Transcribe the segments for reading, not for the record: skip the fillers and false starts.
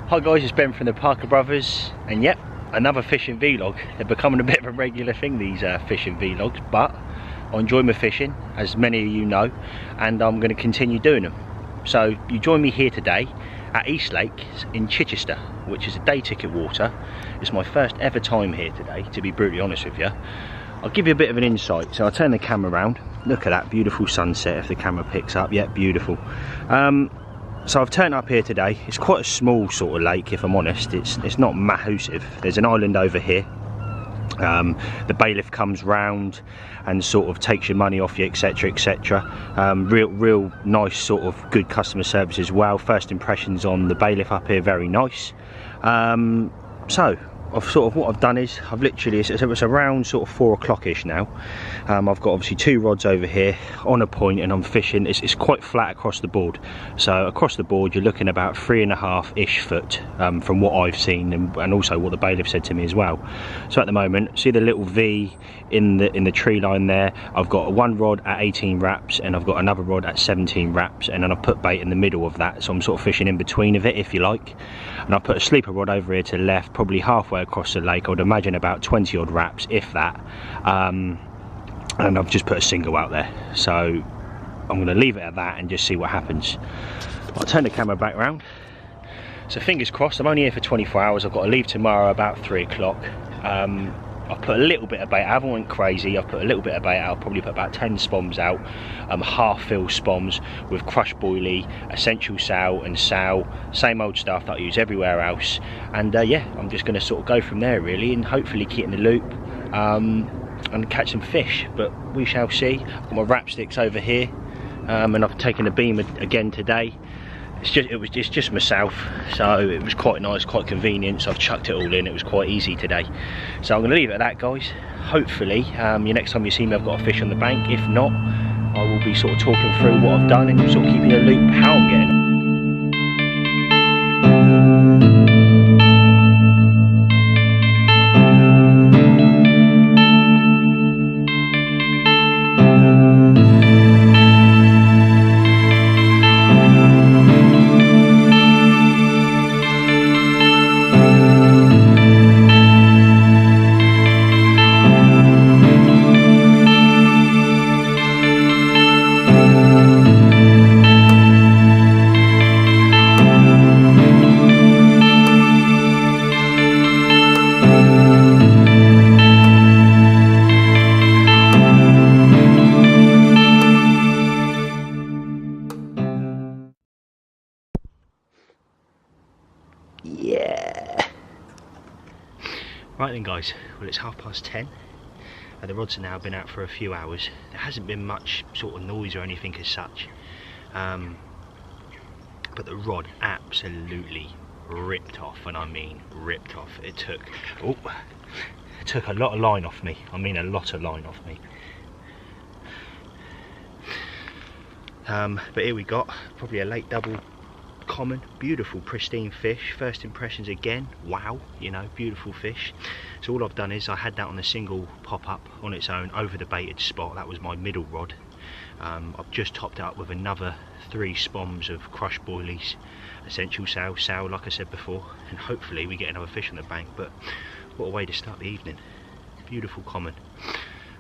Hi guys, it's Ben from the Parker Brothers, and yep, another fishing vlog. They're becoming a bit of a regular thing, these fishing vlogs, but I enjoy my fishing, as many of you know, and I'm going to continue doing them. So you join me here today at East Lake in Chichester, which is a day ticket water. It's my first ever time here today, to be brutally honest with you. I'll give you a bit of an insight. So I'll turn the camera around. Look at that beautiful sunset if the camera picks up. Yeah, beautiful. So I've turned up here today. It's quite a small sort of lake, if I'm honest. It's not massive. There's an island over here. The bailiff comes round and sort of takes your money off you, etc, etc. Real nice sort of good customer service as well. First impressions on the bailiff up here, very nice. So what I've done is I've literally, it's around sort of 4 o'clock-ish now. I've got obviously 2 rods over here on a point, and I'm fishing. It's quite flat across the board. So across the board you're looking about 3.5-ish foot from what I've seen, and also what the bailiff said to me as well. So at the moment, see the little V in the tree line there? I've got one rod at 18 wraps and I've got another rod at 17 wraps, and then I've put bait in the middle of that, so I'm sort of fishing in between of it, if you like. And I've put a sleeper rod over here to the left, probably halfway across the lake. I would imagine about 20 odd wraps, if that. And I've just put a single out there, so I'm going to leave it at that and just see what happens. I'll turn the camera back round. So fingers crossed. I'm only here for 24 hours. I've got to leave tomorrow about 3 o'clock. I've put a little bit of bait. I haven't went crazy. I've put a little bit of bait out. I'll probably put about 10 spoms out, half fill spoms with crushed boilie, essential sow and sow, same old stuff that I use everywhere else. And yeah, I'm just going to sort of go from there really, and hopefully keep in the loop and catch some fish. But we shall see. I've got my wrap sticks over here, and I've taken a beam again today. It's just myself, so it was quite nice, quite convenient, so I've chucked it all in. It was quite easy today, so I'm going to leave it at that, guys. Hopefully next time you see me I've got a fish on the bank. If not, I will be sort of talking through what I've done and sort of keeping a loop how I'm getting on. Yeah. Right then guys, well it's 10:30. The rods have now been out for a few hours. There hasn't been much sort of noise or anything as such, but the rod absolutely ripped off, and I mean ripped off. It took a lot of line off me. I mean a lot of line off me. But here we got probably a late double common, beautiful pristine fish. First impressions again, wow, you know, beautiful fish. So all I've done is I had that on a single pop-up on its own over the baited spot. That was my middle rod. I've just topped it up with another 3 spoms of crushed boilies, essential sow like I said before, and hopefully we get another fish on the bank. But what a way to start the evening. Beautiful common.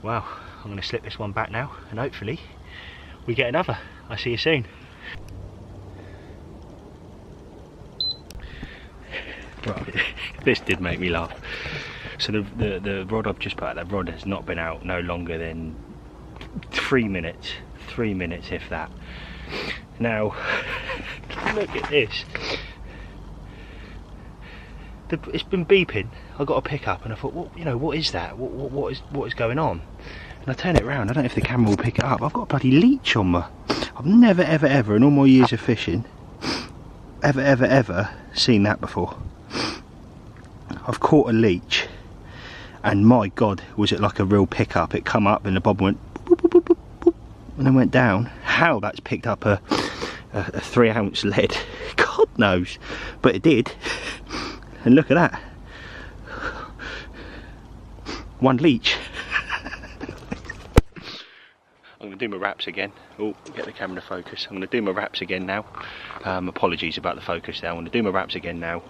Wow, I'm going to slip this one back now and hopefully we get another. I'll see you soon. Right, this did make me laugh. So the rod I've just put out, that rod has not been out no longer than 3 minutes. 3 minutes, if that. Now, look at this. It's been beeping. I got a pick up and I thought, what, you know, what is that? What is going on? And I turn it around. I don't know if the camera will pick it up. I've got a bloody leech on my. I've never ever in all my years of fishing ever seen that before. I've caught a leech, and my god, was it like a real pickup. It come up and the bob went boop, boop, boop, boop, boop, and then went down. How that's picked up a 3-ounce lead, god knows, but it did. And look at that, one leech. I'm going to do my wraps again. Oh, get the camera to focus. I'm going to do my wraps again now. Apologies about the focus there. I'm going to do my wraps again now.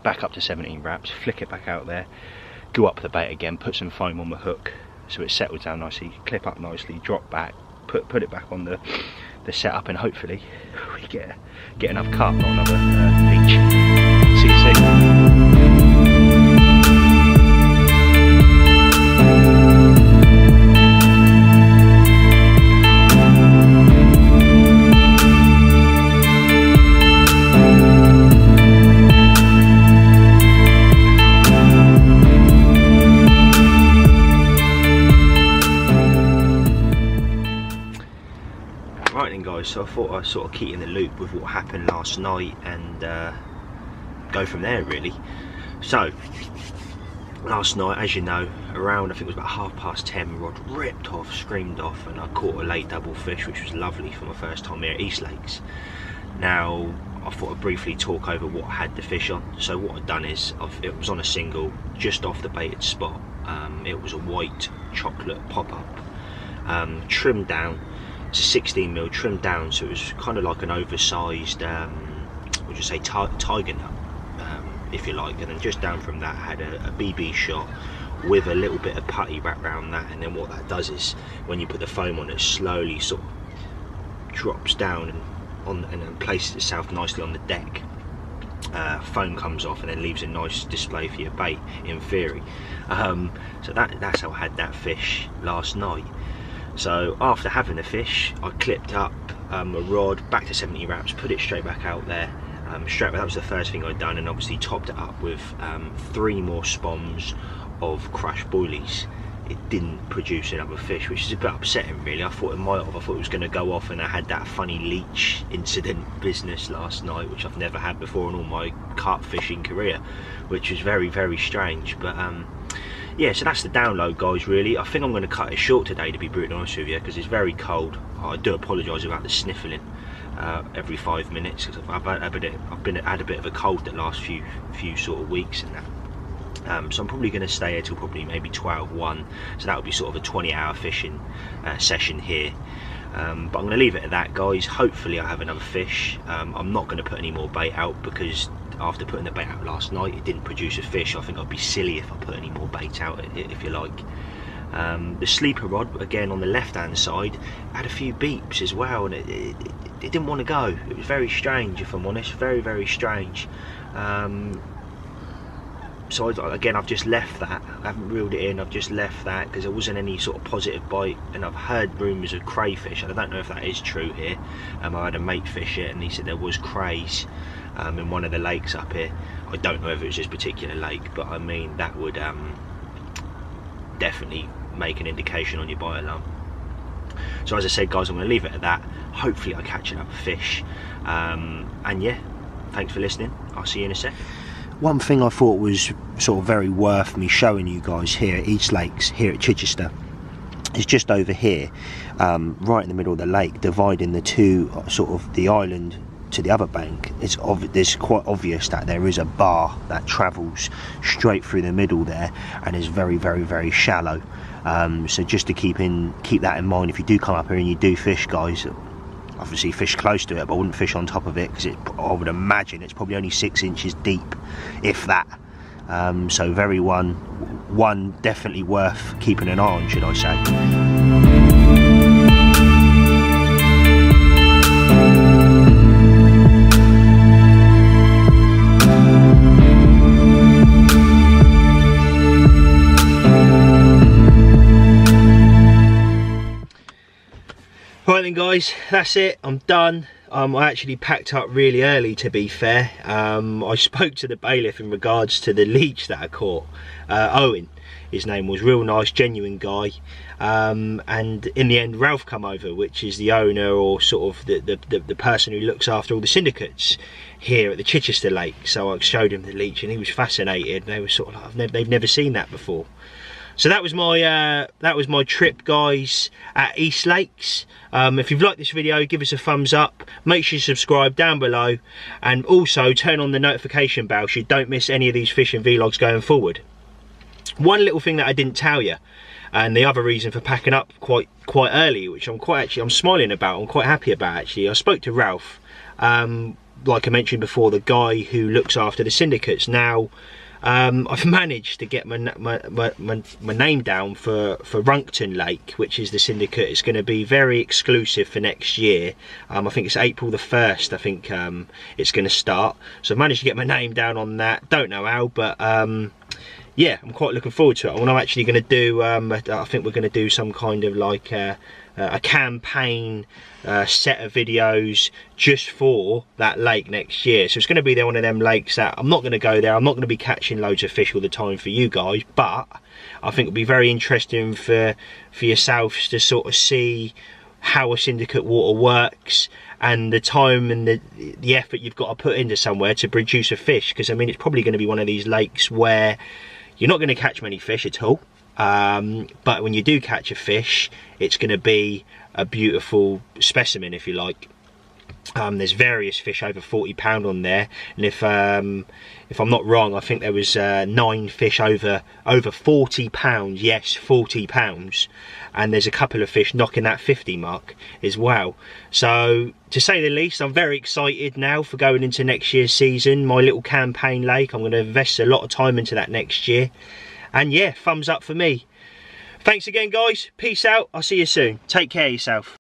Back up to 17 wraps, flick it back out there, go up the bait again, put some foam on the hook so it settles down nicely, clip up nicely, drop back, put it back on the setup, and hopefully we get enough cut, not another leech. See you soon. So I thought I'd sort of keep in the loop with what happened last night and go from there really. So last night, as you know, around I think it was about 10:30, rod ripped off, screamed off, and I caught a late double fish, which was lovely for my first time here at East Lakes. Now I thought I'd briefly talk over what I had the fish on. So what I'd done is, it was on a single just off the baited spot. It was a white chocolate pop-up, trimmed down. It's a 16mm trimmed down, so it was kind of like an oversized, would you say, tiger nut, if you like. And then just down from that, I had a BB shot with a little bit of putty wrapped around that. And then what that does is, when you put the foam on, it slowly sort of drops down and then places itself nicely on the deck. Foam comes off and then leaves a nice display for your bait, in theory. So that's how I had that fish last night. So after having the fish, I clipped up a rod back to 70 wraps, put it straight back out there. That was the first thing I'd done, and obviously topped it up with 3 more spoms of crushed boilies. It didn't produce another fish, which is a bit upsetting really. I thought it might have. I thought it was going to go off, and I had that funny leech incident business last night, which I've never had before in all my carp fishing career, which was very, very strange. But yeah, so that's the download, guys, really. I think I'm going to cut it short today, to be brutally honest with you, because it's very cold. I do apologise about the sniffling every 5 minutes, because I've had a bit of a cold the last few sort of weeks and that. So I'm probably going to stay here till probably maybe 12-1, so that would be sort of a 20-hour fishing session here. But I'm going to leave it at that, guys. Hopefully I have another fish. I'm not going to put any more bait out, because after putting the bait out last night, it didn't produce a fish. I think I'd be silly if I put any more bait out, if you like. The sleeper rod, again on the left hand side, had a few beeps as well, and it didn't want to go. It was very strange, if I'm honest, very, very strange. So again, I've just left that. I haven't reeled it in, I've just left that because there wasn't any sort of positive bite. And I've heard rumours of crayfish, and I don't know if that is true here. I had a mate fish it, and he said there was crays in one of the lakes up here. I don't know if it was this particular lake, but I mean, that would definitely make an indication on your bite alarm. So as I said, guys, I'm going to leave it at that. Hopefully I catch another fish, and yeah, thanks for listening. I'll see you in a sec. One thing I thought was sort of very worth me showing you guys here at East Lakes, here at Chichester, is just over here, right in the middle of the lake, dividing the two, sort of the island to the other bank. It's quite obvious that there is a bar that travels straight through the middle there and is very, very, very shallow. So just to keep that in mind, if you do come up here and you do fish, guys, obviously fish close to it, but I wouldn't fish on top of it, because I would imagine it's probably only 6 inches deep, if that. So very one definitely worth keeping an eye on, should I say. Right then, guys, that's it. I'm done. I actually packed up really early, to be fair. I spoke to the bailiff in regards to the leech that I caught. Owen, his name was, real nice, genuine guy. And in the end, Ralph come over, which is the owner, or sort of the person who looks after all the syndicates here at the Chichester Lake. So I showed him the leech, and he was fascinated. They were sort of like, they've never seen that before. So that was my trip, guys, at East Lakes. If you've liked this video, give us a thumbs up. Make sure you subscribe down below, and also turn on the notification bell so you don't miss any of these fishing vlogs going forward. One little thing that I didn't tell you, And the other reason for packing up quite early, which I'm smiling about, I'm quite happy about actually. I spoke to Ralph, like I mentioned before, the guy who looks after the syndicates. Now, I've managed to get my name down for Runkton Lake, which is the syndicate. It's going to be very exclusive for next year. I think it's April the 1st, I think it's going to start. So I've managed to get my name down on that. Don't know how, but yeah, I'm quite looking forward to it. What I'm actually going to do, I think we're going to do some kind of like a campaign set of videos just for that lake next year. So it's going to be one of them lakes that I'm not going to go there. I'm not going to be catching loads of fish all the time for you guys, but I think it'll be very interesting for yourselves to sort of see how a syndicate water works, and the time and the effort you've got to put into somewhere to produce a fish. Because I mean, it's probably going to be one of these lakes where you're not going to catch many fish at all, but when you do catch a fish, it's going to be a beautiful specimen, if you like. There's various fish over 40 pound on there, and if I'm not wrong, I think there was 9 fish over 40 pounds. Yes, 40 pounds, and there's a couple of fish knocking that 50 mark as well. So to say the least, I'm very excited now for going into next year's season. My little campaign lake, I'm going to invest a lot of time into that next year, and yeah, thumbs up for me. Thanks again guys, peace out, I'll see you soon, take care of yourself.